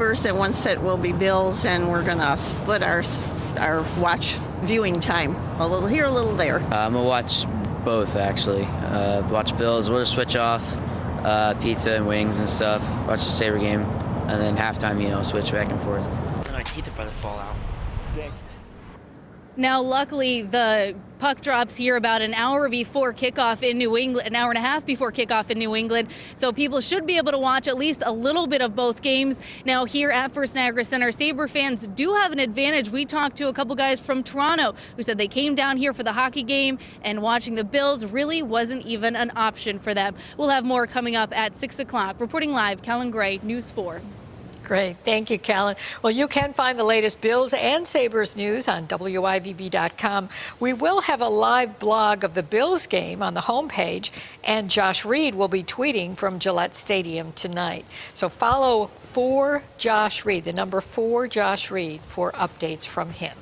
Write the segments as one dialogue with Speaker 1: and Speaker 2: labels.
Speaker 1: Sabres and one set will be Bills, and we're going to split our watch viewing time. A little here, a little there.
Speaker 2: I'm going to watch both, actually. Watch Bills. We'll just switch off pizza and wings and stuff. Watch the Sabre game, and then halftime, switch back and forth.
Speaker 3: And I'd hate for the fallout.
Speaker 4: Thanks.
Speaker 5: Now, luckily, the puck drops here about an hour before kickoff in New England, an hour and a half before kickoff in New England. So people should be able to watch at least a little bit of both games. Now, here at First Niagara Center, Sabre fans do have an advantage. We talked to a couple guys from Toronto who said they came down here for the hockey game, and watching the Bills really wasn't even an option for them. We'll have more coming up at 6 o'clock. Reporting live, CALLAN Gray, News 4.
Speaker 4: Great. Thank you, CALLAN. Well, you can find the latest Bills and Sabres news on WIVB.com. We will have a live blog of the Bills game on the homepage, and Josh Reed will be tweeting from Gillette Stadium tonight. So follow 4Josh Reed, the number 4Josh Reed, for updates from him.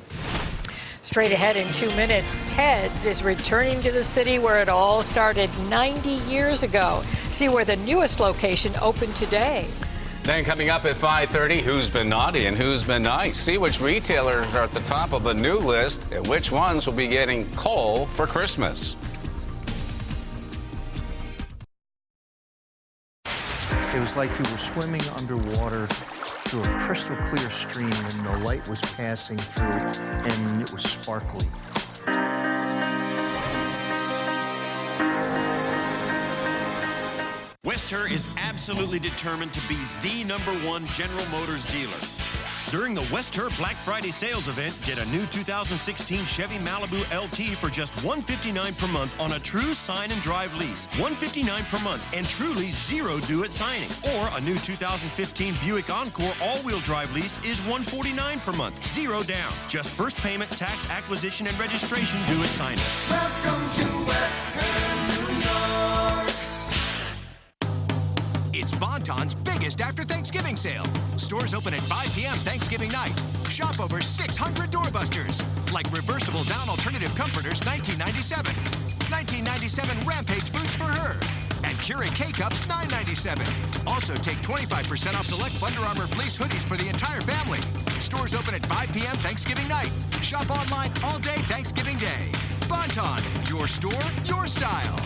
Speaker 4: Straight ahead in 2 minutes, TEDS is returning to the city where it all started 90 years ago. See where the newest location opened today.
Speaker 6: Then coming up at 5:30, who's been naughty and who's been nice? See which retailers are at the top of the new list and which ones will be getting coal for Christmas.
Speaker 7: It was like you were swimming underwater through a crystal clear stream and the light was passing through and it was sparkly.
Speaker 8: Westher is absolutely determined to be the #1 General Motors dealer. During the Westher Black Friday sales event, get a new 2016 Chevy Malibu LT for just $159 per month on a true sign and drive lease. $159 per month and truly zero due at signing. Or a new 2015 Buick Encore all-wheel drive lease is $149 per month, zero down. Just first payment, tax, acquisition, and registration due at signing.
Speaker 9: Welcome to Westher, New York.
Speaker 10: It's Bon-Ton's biggest after Thanksgiving sale. Stores open at 5 p.m. Thanksgiving night. Shop over 600 doorbusters, like reversible down alternative comforters, $19.97. $19.97 Rampage boots for her. And Keurig K-Cups, $9.97. Also take 25% off select Under Armour fleece hoodies for the entire family. Stores open at 5 p.m. Thanksgiving night. Shop online all day Thanksgiving Day. Bon-Ton, your store, your style.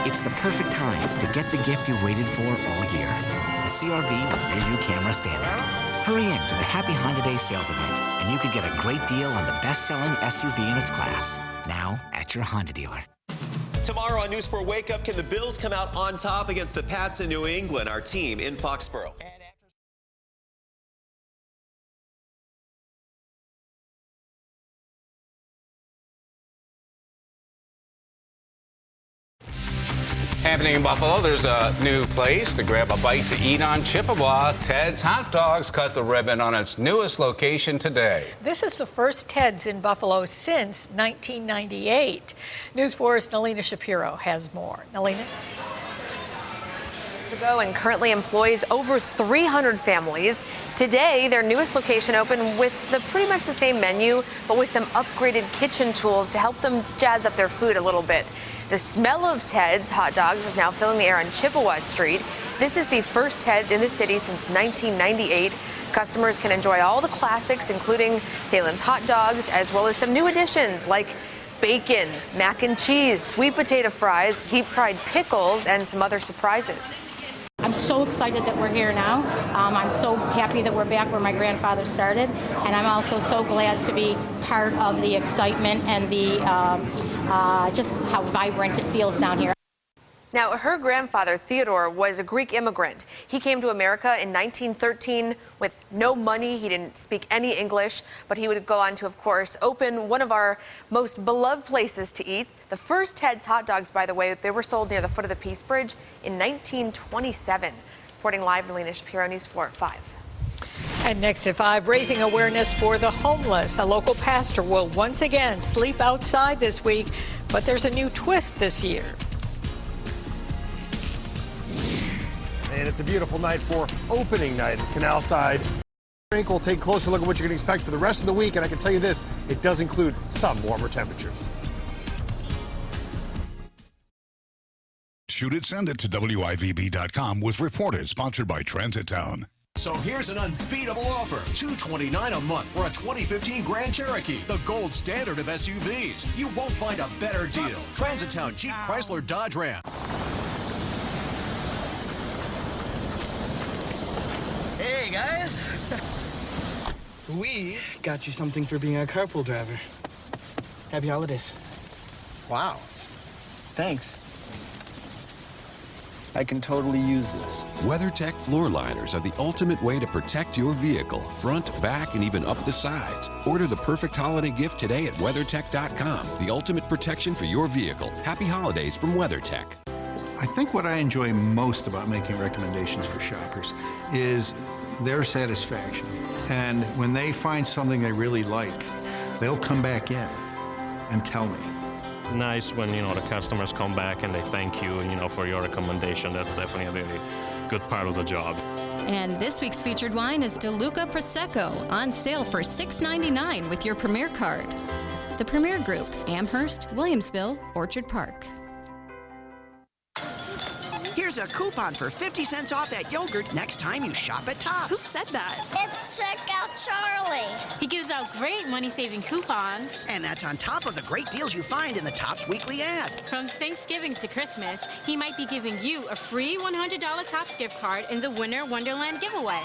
Speaker 11: It's the perfect time to get the gift you've waited for all year. The CR-V with rear-view camera standard. Hurry in to the Happy Honda Day sales event, and you could get a great deal on the best-selling SUV in its class. Now at your Honda dealer.
Speaker 12: Tomorrow on News 4 Wake Up, can the Bills come out on top against the Pats in New England, our team in Foxborough?
Speaker 6: Happening in Buffalo, there's a new place to grab a bite to eat on Chippewa. TED's Hot Dogs cut the ribbon on its newest location today.
Speaker 4: This is the first TEDS in Buffalo since 1998. News 4's NALINA Shapiro has more. NALINA?
Speaker 13: Ago and currently employs over 300 families. Today, their newest location opened with pretty much the same menu, but with some upgraded kitchen tools to help them jazz up their food a little bit. The smell of TED's hot dogs is now filling the air on Chippewa Street. This is the first TED's in the city since 1998. Customers can enjoy all the classics, including Salen's hot dogs, as well as some new additions like bacon, mac and cheese, sweet potato fries, deep fried pickles, and some other surprises.
Speaker 14: I'm so excited that we're here now. I'm so happy that we're back where my grandfather started, and I'm also so glad to be part of the excitement and the just how vibrant it feels down here.
Speaker 13: Now, her grandfather, Theodore, was a Greek immigrant. He came to America in 1913 with no money. He didn't speak any English, but he would go on to, of course, open one of our most beloved places to eat. The first TED's hot dogs, by the way, they were sold near the foot of the Peace Bridge in 1927. Reporting live, NALINA Shapiro, News 4 at 5.
Speaker 4: And next at 5, raising awareness for the homeless. A local pastor will once again sleep outside this week, but there's a new twist this year.
Speaker 15: and it's a beautiful night for opening night at Canal Side. We'll take a closer look at what you can expect for the rest of the week, and I can tell you this, it does include some warmer temperatures.
Speaker 16: Shoot it, send it to WIVB.com with reported, sponsored by Transit Town.
Speaker 17: So here's an unbeatable offer. $229 a month for a 2015 Grand Cherokee, the gold standard of SUVs. You won't find a better deal. Transit Town Jeep Chrysler Dodge Ram.
Speaker 18: Hey guys. We got you something for being a carpool driver. Happy holidays.
Speaker 19: Wow. Thanks. I can totally use this.
Speaker 20: WeatherTech floor liners are the ultimate way to protect your vehicle, front, back, and even up the sides. Order the perfect holiday gift today at WeatherTech.com. The ultimate protection for your vehicle. Happy holidays from WeatherTech.
Speaker 21: I think what I enjoy most about making recommendations for shoppers is their satisfaction. And when they find something they really like, they'll come back in and tell me.
Speaker 22: Nice when, the customers come back and they thank you, for your recommendation. That's definitely a very good part of the job.
Speaker 23: And this week's featured wine is DeLuca Prosecco, on sale for $6.99 with your Premier card. The Premier Group, Amherst, Williamsville, Orchard Park.
Speaker 24: Here's a coupon for 50 cents off that yogurt next time you shop at Tops.
Speaker 25: Who said that?
Speaker 26: It's Check Out Charlie.
Speaker 25: He gives out great money-saving coupons.
Speaker 24: And that's on top of the great deals you find in the Tops weekly ad.
Speaker 25: From Thanksgiving to Christmas, he might be giving you a free $100 Tops gift card in the Winter Wonderland giveaway.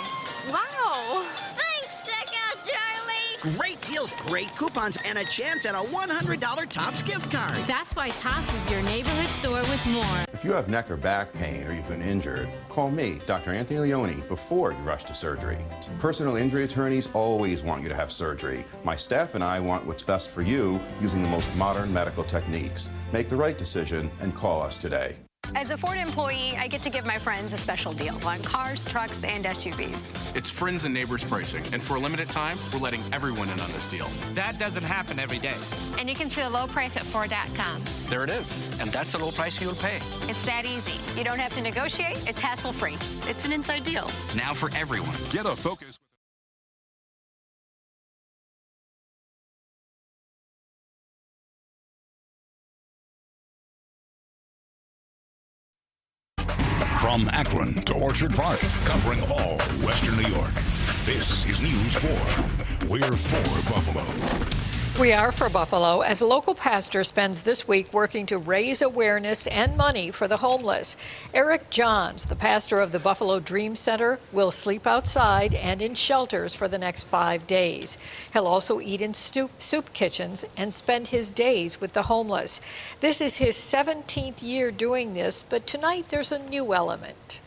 Speaker 26: Wow. Thanks, Check Out Charlie.
Speaker 24: Great deals, great coupons, and a chance at a $100 Tops gift card.
Speaker 25: That's why Tops is your neighborhood store with more.
Speaker 27: If you have neck or back pain or you've been injured, call me, Dr. Anthony Leone, before you rush to surgery. Personal injury attorneys always want you to have surgery. My staff and I want what's best for you using the most modern medical techniques. Make the right decision and call us today.
Speaker 28: As a Ford employee, I get to give my friends a special deal on cars, trucks, and SUVs.
Speaker 29: It's friends and neighbors pricing, and for a limited time, we're letting everyone in on this deal.
Speaker 30: That doesn't happen every day.
Speaker 28: And you can see the low price at Ford.com.
Speaker 29: There it is, and that's the low price you'll pay.
Speaker 28: It's that easy. You don't have to negotiate. It's hassle-free. It's an inside deal.
Speaker 29: Now for everyone.
Speaker 16: Get a Focus. From Akron to Orchard Park, covering all Western New York. This is News 4. We're for Buffalo.
Speaker 4: We are for Buffalo, as a local pastor spends this week working to raise awareness and money for the homeless. Eric Johns, the pastor of the Buffalo Dream Center, will sleep outside and in shelters for the next 5 days. He'll also eat in soup kitchens and spend his days with the homeless. This is his 17th year doing this, but tonight there's a new element.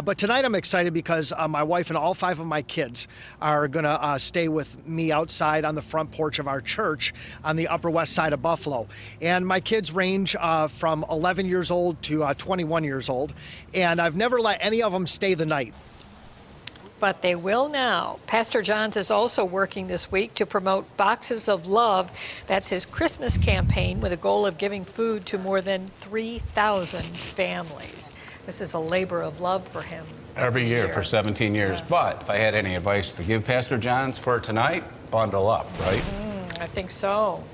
Speaker 15: But tonight I'm excited because my wife and all 5 of my kids are going to stay with me outside on the front porch of our church on the Upper West Side of Buffalo. And my kids range from 11 years old to 21 years old. And I've never let any of them stay the night.
Speaker 4: But they will now. Pastor Johns is also working this week to promote Boxes of Love. That's his Christmas campaign with a goal of giving food to more than 3,000 families. This is a labor of love for him.
Speaker 6: Every year for 17 years. Yeah. But if I had any advice to give Pastor Johns for tonight, bundle up, right?
Speaker 4: I think so.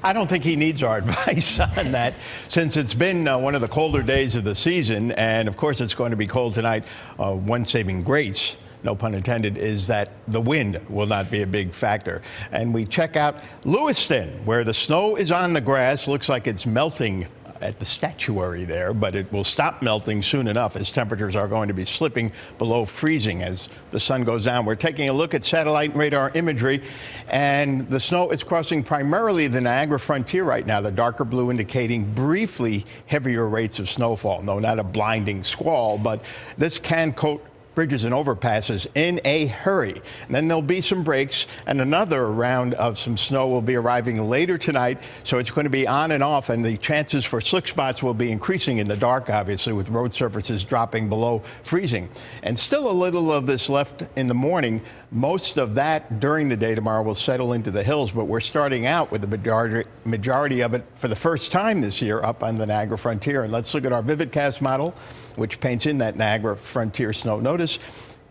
Speaker 31: I don't think he needs our advice on that, since it's been one of the colder days of the season, and of course it's going to be cold tonight. One saving grace, no pun intended, is that the wind will not be a big factor. And we check out Lewiston, where the snow is on the grass. Looks like it's melting at the statuary there, but it will stop melting soon enough as temperatures are going to be slipping below freezing as the sun goes down. We're taking a look at satellite and radar imagery, and the snow is crossing primarily the Niagara frontier right now, the darker blue indicating briefly heavier rates of snowfall. No, not a blinding squall, but this can coat bridges and overpasses in a hurry. And then there'll be some breaks, and another round of some snow will be arriving later tonight. So it's going to be on and off, and the chances for slick spots will be increasing in the dark, obviously, with road surfaces dropping below freezing. And still a little of this left in the morning. Most of that during the day tomorrow will settle into the hills, but we're starting out with the majority of it for the first time this year up on the Niagara frontier. And let's look at our VividCast model which paints in that Niagara Frontier snow. Notice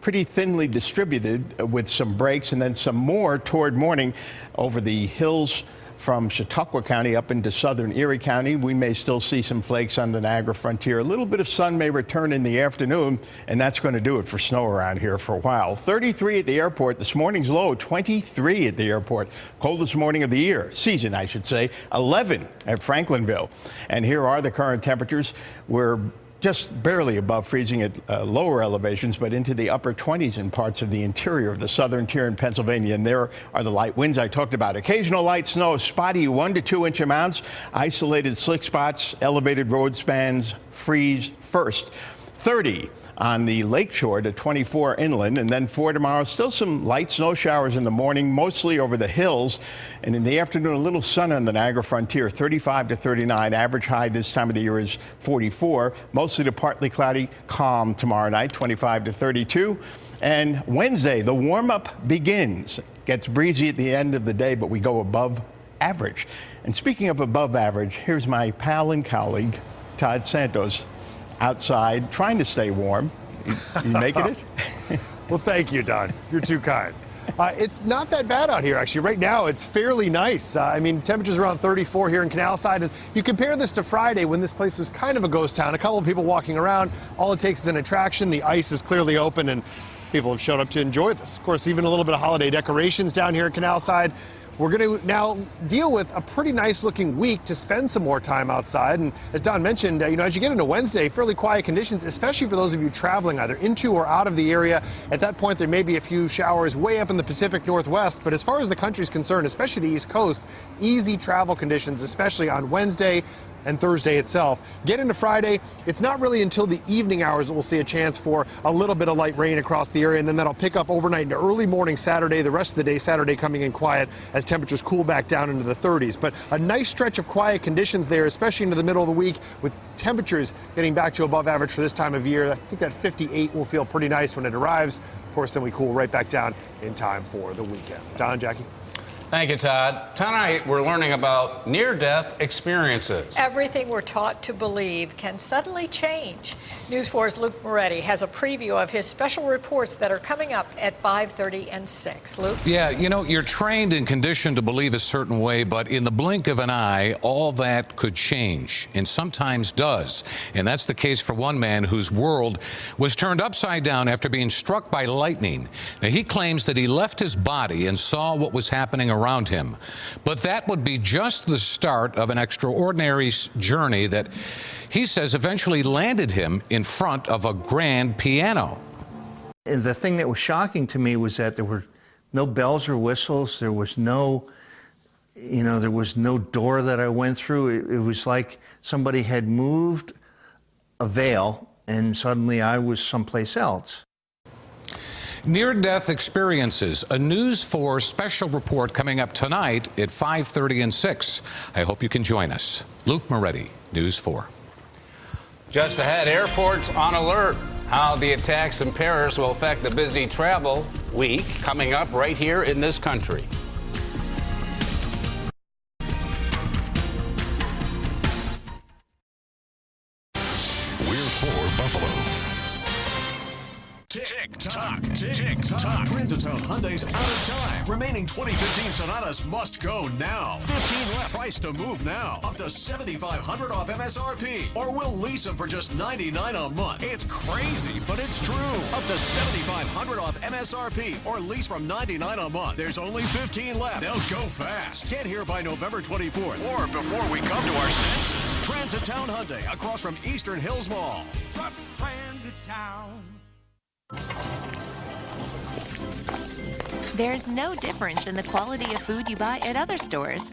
Speaker 31: pretty thinly distributed with some breaks and then some more toward morning over the hills from Chautauqua County up into southern Erie County. We may still see some flakes on the Niagara Frontier. A little bit of sun may return in the afternoon, and that's going to do it for snow around here for a while. 33 at the airport. This morning's low, 23 at the airport. Coldest morning of the year, season, I should say. 11 at Franklinville. And here are the current temperatures. We're just barely above freezing at lower elevations, but into the upper 20s in parts of the interior of the southern tier in Pennsylvania. And there are the light winds I talked about. Occasional light snow, spotty 1 to 2 inch amounts, isolated slick spots, elevated road spans, freeze first. 30 on the lakeshore to 24 inland, and then for tomorrow, still some light snow showers in the morning, mostly over the hills, and in the afternoon, a little sun on the Niagara Frontier, 35 to 39. Average high this time of the year is 44. Mostly to partly cloudy, calm tomorrow night, 25 to 32. And Wednesday, the warm-up begins. Gets breezy at the end of the day, but we go above average. And speaking of above average, here's my pal and colleague, Todd Santos, outside trying to stay warm. You making it?
Speaker 1: Well, thank you, Don. You're too kind. It's not that bad out here, actually. Right now, it's fairly nice. I mean, temperatures around 34 here in Canal Side. And you compare this to Friday when this place was kind of a ghost town. A couple of people walking around. All it takes is an attraction. The ice is clearly open, and people have shown up to enjoy this. Of course, even a little bit of holiday decorations down here at Canal Side. We're going to now deal with a pretty nice looking week to spend some more time outside. And as Don mentioned, as you get into Wednesday, fairly quiet conditions, especially for those of you traveling either into or out of the area. At that point, there may be a few showers way up in the Pacific Northwest. But as far as the country's concerned, especially the East Coast, easy travel conditions, especially on Wednesday and Thursday itself. Get into Friday, it's not really until the evening hours that we'll see a chance for a little bit of light rain across the area, and then that'll pick up overnight into early morning Saturday. The rest of the day, Saturday, coming in quiet as temperatures cool back down into the 30s. But a nice stretch of quiet conditions there, especially into the middle of the week, with temperatures getting back to above average for this time of year. I think that 58 will feel pretty nice when it arrives. Of course, then we cool right back down in time for the weekend. Don, Jackie?
Speaker 6: Thank you, Todd. Tonight, we're learning about near-death experiences.
Speaker 4: Everything we're taught to believe can suddenly change. News 4's Luke Moretti has a preview of his special reports that are coming up at 5:30 and 6. Luke?
Speaker 2: Yeah, you're trained and conditioned to believe a certain way, but in the blink of an eye, all that could change, and sometimes does. And that's the case for one man whose world was turned upside down after being struck by lightning. Now, he claims that he left his body and saw what was happening around him. But that would be just the start of an extraordinary journey that he says eventually landed him in front of a grand piano.
Speaker 21: And the thing that was shocking to me was that there were no bells or whistles. There was no, there was no door that I went through. It was like somebody had moved a veil and suddenly I was someplace else.
Speaker 2: Near-death experiences, a News 4 special report coming up tonight at 5:30 and 6. I hope you can join us. Luke Moretti, News 4.
Speaker 6: Just ahead, airports on alert. How the attacks in Paris will affect the busy travel week coming up right here in this country.
Speaker 16: We're for Buffalo.
Speaker 17: Tick-tock, tick-tock. Transitown Hyundai's out of time. Remaining 2015 Sonatas must go now. 15 left. Price to move now. Up to $7,500 off MSRP. Or we'll lease them for just $99 a month. It's crazy, but it's true. Up to $7,500 off MSRP. Or lease from $99 a month. There's only 15 left. They'll go fast. Get here by November 24th. Or before we come to our senses. Transitown Hyundai across from Eastern Hills Mall.
Speaker 3: Trust Transit Town.
Speaker 5: There's no difference in the quality of food you buy at other stores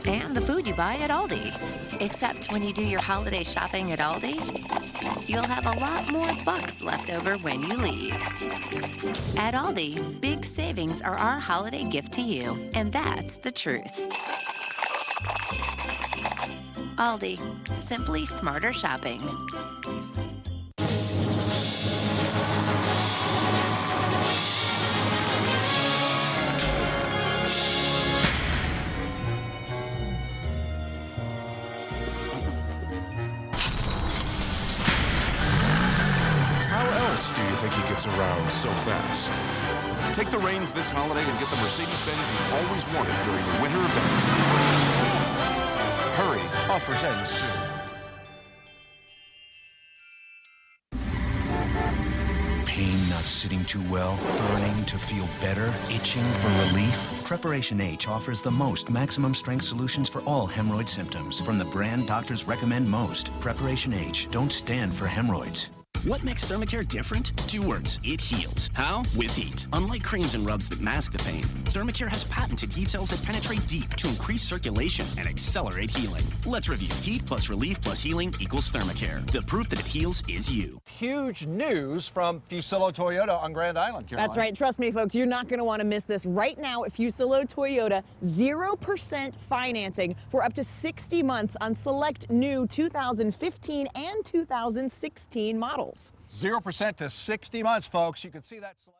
Speaker 5: and the food you buy at Aldi. Except when you do your holiday shopping at Aldi, you'll have a lot more bucks left over when you leave. At Aldi, big savings are our holiday gift to you, and that's the truth. Aldi, simply smarter shopping.
Speaker 7: think he gets around so fast. Take the reins this holiday and get the Mercedes-Benz you always wanted during the winter event. Hurry, offers end soon.
Speaker 8: Pain not sitting too well, burning to feel better, itching for relief? Preparation H offers the most maximum strength solutions for all hemorrhoid symptoms. From the brand doctors recommend most, Preparation H. Don't stand for hemorrhoids.
Speaker 24: What makes Thermacare different? 2 words. It heals. How? With heat. Unlike creams and rubs that mask the pain, Thermacare has patented heat cells that penetrate deep to increase circulation and accelerate healing. Let's review. Heat plus relief plus healing equals Thermacare. The proof that it heals is you.
Speaker 9: Huge news from Fusillo Toyota on Grand Island, Caroline.
Speaker 10: That's right. Trust me, folks, you're not going to want to miss this. Right now at Fusillo Toyota, 0% financing for up to 60 months on select new 2015 and 2016 models.
Speaker 9: 0% to 60 months, folks. You can see that selection.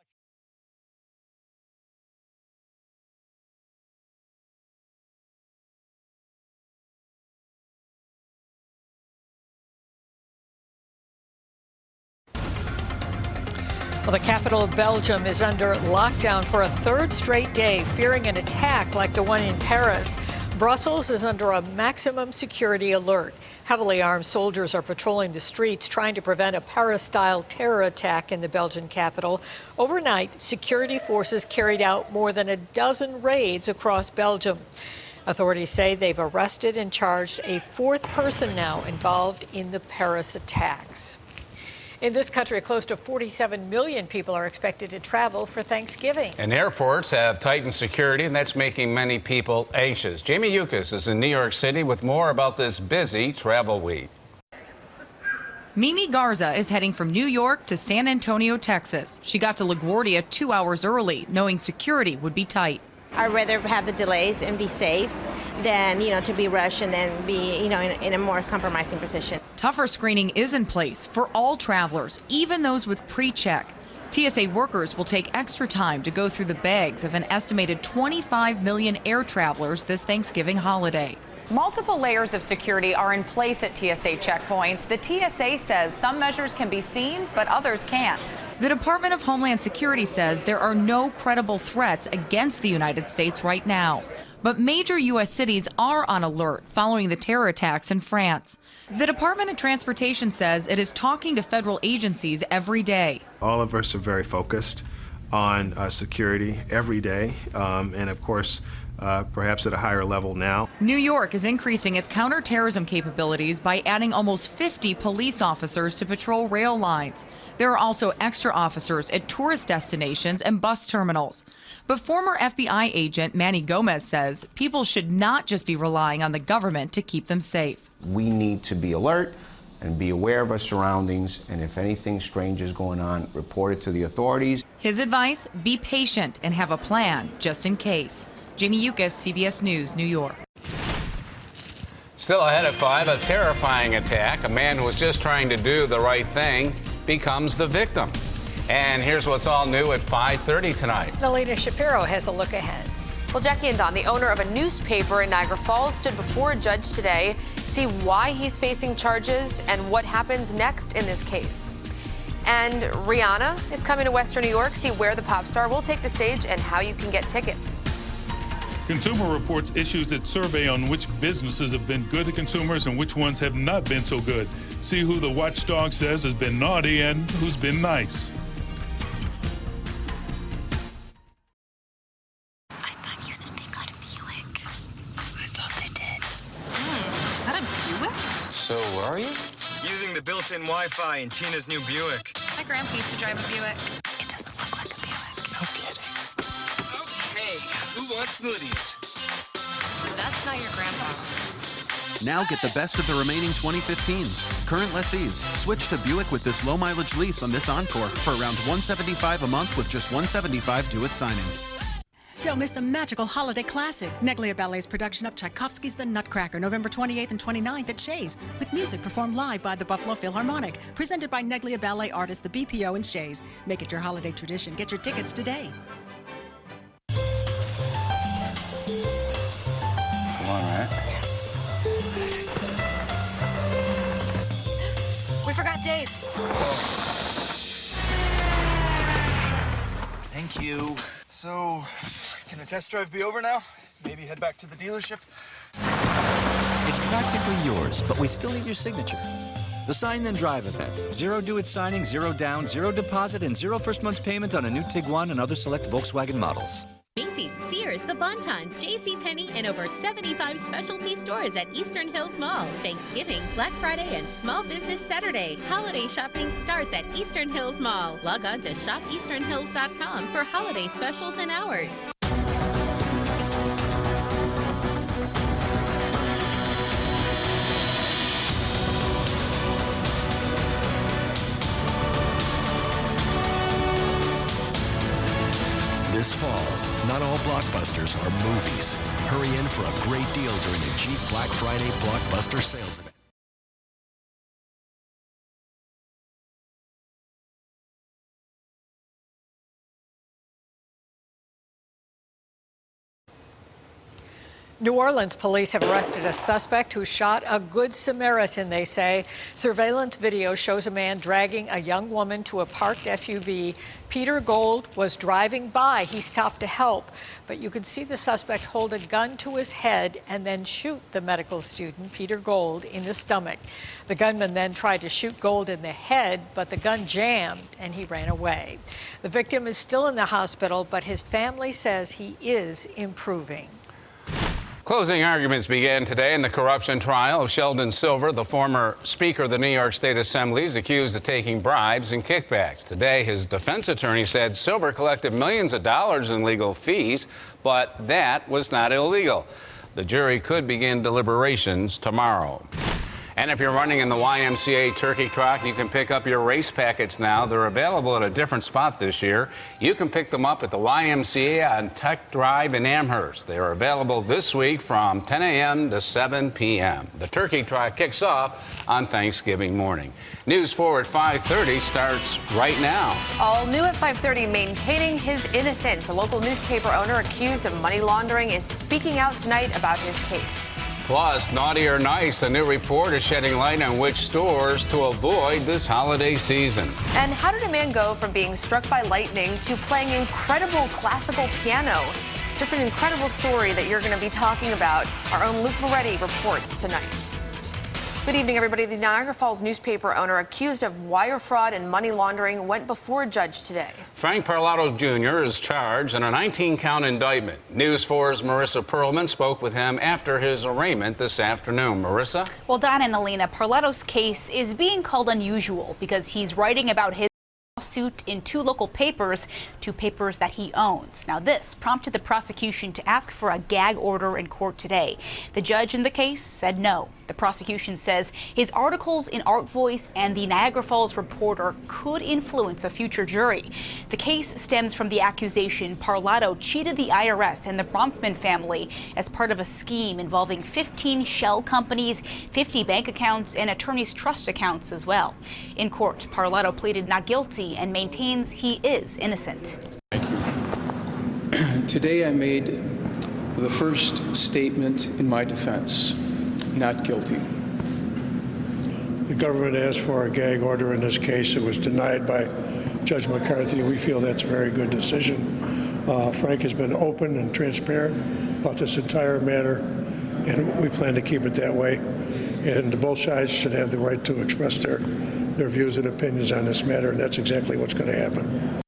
Speaker 4: Well, the capital of Belgium is under lockdown for a 3rd straight day, fearing an attack like the one in Paris. Brussels is under a maximum security alert. Heavily armed soldiers are patrolling the streets, trying to prevent a Paris-style terror attack in the Belgian capital. Overnight, security forces carried out more than a dozen raids across Belgium. Authorities say they've arrested and charged a 4th person now involved in the Paris attacks. In this country, close to 47 million people are expected to travel for Thanksgiving.
Speaker 6: And airports have tightened security, and that's making many people anxious. Jamie Yukas is in New York City with more about this busy travel week.
Speaker 11: Mimi Garza is heading from New York to San Antonio, Texas. She got to LaGuardia 2 hours early, knowing security would be tight.
Speaker 12: I'd rather have the delays and be safe than, to be rushed and then be, in a more compromising position.
Speaker 11: Tougher screening is in place for all travelers, even those with pre-check. TSA workers will take extra time to go through the bags of an estimated 25 million air travelers this Thanksgiving holiday.
Speaker 13: Multiple layers of security are in place at TSA checkpoints. The TSA says some measures can be seen, but others can't.
Speaker 11: The Department of Homeland Security says there are no credible threats against the United States right now. But major U.S. cities are on alert following the terror attacks in France. The Department of Transportation says it is talking to federal agencies every day.
Speaker 14: All of us are very focused on security every day, and of course, perhaps at a higher level now.
Speaker 11: New York is increasing its counterterrorism capabilities by adding almost 50 police officers to patrol rail lines. There are also extra officers at tourist destinations and bus terminals. But former FBI agent Manny Gomez says people should not just be relying on the government to keep them safe.
Speaker 18: We need to be alert and be aware of our surroundings, and if anything strange is going on, report it to the authorities.
Speaker 11: His advice, be patient and have a plan just in case. Jamie Yukas, CBS News, New York.
Speaker 6: Still ahead at 5, a terrifying attack. A man who was just trying to do the right thing becomes the victim. And here's what's all new at 5:30 tonight.
Speaker 4: NALINA Shapiro has a look ahead.
Speaker 19: Well, Jackie and Don, the owner of a newspaper in Niagara Falls, stood before a judge today to see why he's facing charges and what happens next in this case. And Rihanna is coming to Western New York, see where the pop star will take the stage and how you can get tickets.
Speaker 20: Consumer Reports issues its survey on which businesses have been good to consumers and which ones have not been so good. See who the watchdog says has been naughty and who's been nice.
Speaker 32: I thought you said they got a Buick. I thought they did. Is that a Buick?
Speaker 18: So where are you?
Speaker 33: Using the built-in Wi-Fi in Tina's new Buick.
Speaker 32: My grandpa used to drive a Buick. It doesn't look like a Buick.
Speaker 18: No kidding.
Speaker 33: Hey, who wants smoothies?
Speaker 32: That's not your grandpa.
Speaker 34: Now get the best of the remaining 2015s. Current lessees, switch to Buick with this low-mileage lease on this Encore for around $175 a month with just $175 due at signing.
Speaker 35: Don't miss the magical holiday classic, Neglia Ballet's production of Tchaikovsky's The Nutcracker, November 28th and 29th at Shays, with music performed live by the Buffalo Philharmonic, presented by Neglia Ballet artists the BPO and Shays. Make it your holiday tradition. Get your tickets today.
Speaker 18: Salon, right?
Speaker 32: We forgot Dave.
Speaker 33: Thank you. So, can the test drive be over now? Maybe head back to the dealership?
Speaker 1: It's practically yours, but we still need your signature. The Sign Then Drive event. 0 due at signing, 0 down, 0 deposit, and 0 first month's payment on a new Tiguan and other select Volkswagen models.
Speaker 2: Macy's, Sears, The Bon-Ton, JCPenney, and over 75 specialty stores at Eastern Hills Mall. Thanksgiving, Black Friday, and Small Business Saturday. Holiday shopping starts at Eastern Hills Mall. Log on to shopeasternhills.com for holiday specials and hours.
Speaker 15: This fall, not all blockbusters are movies. Hurry in for a great deal during the Jeep Black Friday Blockbuster Sales Event.
Speaker 4: New Orleans police have arrested a suspect who shot a Good Samaritan, they say. Surveillance video shows a man dragging a young woman to a parked SUV. Peter Gold was driving by. He stopped to help, but you can see the suspect hold a gun to his head and then shoot the medical student, Peter Gold, in the stomach. The gunman then tried to shoot Gold in the head, but the gun jammed and he ran away. The victim is still in the hospital, but his family says he is improving.
Speaker 6: Closing arguments began today in the corruption trial of Sheldon Silver, the former Speaker of the New York State Assembly, is accused of taking bribes and kickbacks. Today, his defense attorney said Silver collected millions of dollars in legal fees, but that was not illegal. The jury could begin deliberations tomorrow. And if you're running in the YMCA Turkey Trot, you can pick up your race packets now. They're available at a different spot this year. You can pick them up at the YMCA on Tech Drive in Amherst. They are available this week from 10 a.m. to 7 p.m. The Turkey Trot kicks off on Thanksgiving morning. News 4 at 5:30 starts right now.
Speaker 19: All new at 5:30, maintaining his innocence. A local newspaper owner accused of money laundering is speaking out tonight about his case.
Speaker 6: Plus, naughty or nice, a new report is shedding light on which stores to avoid this holiday season.
Speaker 19: And how did a man go from being struck by lightning to playing incredible classical piano? Just an incredible story that you're going to be talking about. Our own Luke Moretti reports tonight. Good evening, everybody. The Niagara Falls newspaper owner accused of wire fraud and money laundering went before a judge today.
Speaker 6: Frank Parlato Junior is charged in a 19-count indictment. News 4's Marissa Perlman spoke with him after his arraignment this afternoon. Marissa?
Speaker 16: Well, Don and NALINA, Parlato's case is being called unusual because he's writing about his lawsuit in 2 local papers, 2 papers that he owns. Now, this prompted the prosecution to ask for a gag order in court today. The judge in the case said no. The prosecution says his articles in Art Voice and the Niagara Falls Reporter could influence a future jury. The case stems from the accusation Parlato cheated the IRS and the Bronfman family as part of a scheme involving 15 shell companies, 50 bank accounts, and attorney's trust accounts as well. In court, Parlato pleaded not guilty and maintains he is innocent.
Speaker 17: Thank you. Today I made the first statement in my defense. Not guilty.
Speaker 21: The government asked for a gag order in this case. It was denied by Judge McCarthy. We feel that's a very good decision. Frank has been open and transparent about this entire matter, and we plan to keep it that way. And both sides should have the right to express their views and opinions on this matter, and that's exactly what's going to happen.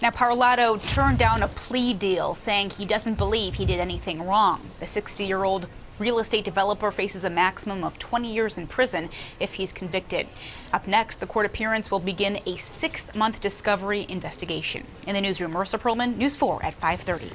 Speaker 16: Now, Parlato turned down a plea deal, saying he doesn't believe he did anything wrong. The 60-year-old real estate developer faces a maximum of 20 years in prison if he's convicted. Up next, the court appearance will begin a 6-month discovery investigation. In the newsroom, Marissa Perlman, News 4 at 5:30.